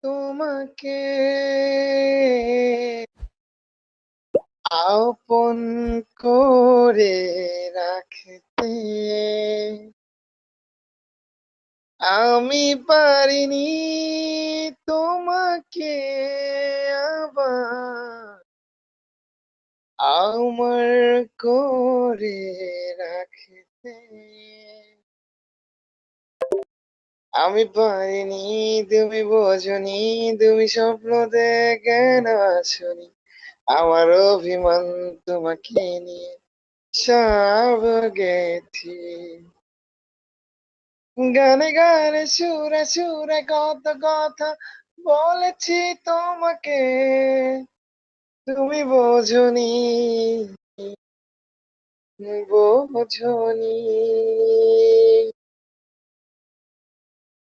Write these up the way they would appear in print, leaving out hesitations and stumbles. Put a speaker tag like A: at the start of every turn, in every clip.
A: তোমাকে আপন করে রাখতে আমি পারিনি তোমাকে আবার আমার করে রাখতে আমি পারিনি, তুমি বোঝনি, তুমি স্বপ্ন দেখে না আসনি। আমার অভিমান তোমাকে নিয়ে সব গেছি। গানে গানে সুরে সুরে কত কথা বলেছি তোমাকে, তুমি বোঝনি, বোঝনি।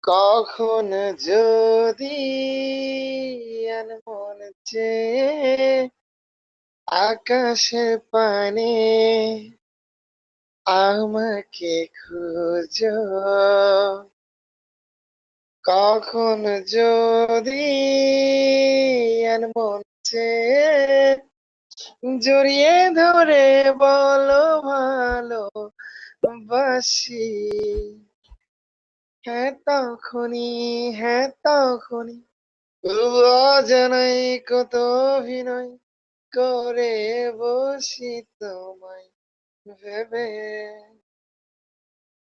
A: কখন যদি মন চেয়ে আকাশের পানে আমাকে খুঁজো, কখন যদি মন চেয়ে জড়িয়ে ধরে বলো ভালো বাসি। হ্যাঁ তখনই, হ্যাঁ তখনই তবু অজানাই কত অভিনয় করে বসি তোমায় ভেবে।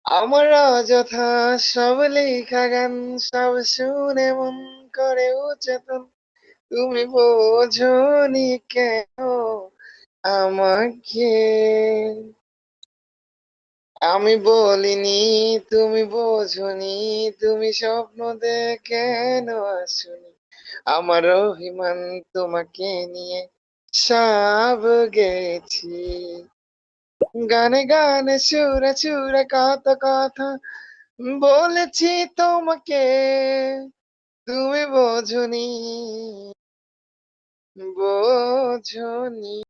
A: আমার অযথা সব লেখা গান সব শুনে মন করে উচেতন, তুমি বোঝনি কেন আমাকে। আমি বলিনি, তুমি বোঝনি, তুমি স্বপ্ন দেখে কেন আসনি। আমার অভিমান তোমাকে নিয়ে সব গেছি। গানে গানে সুরে সুরে কত কথা বলেছি তোমাকে, তুমি বোঝনি, বোঝনি।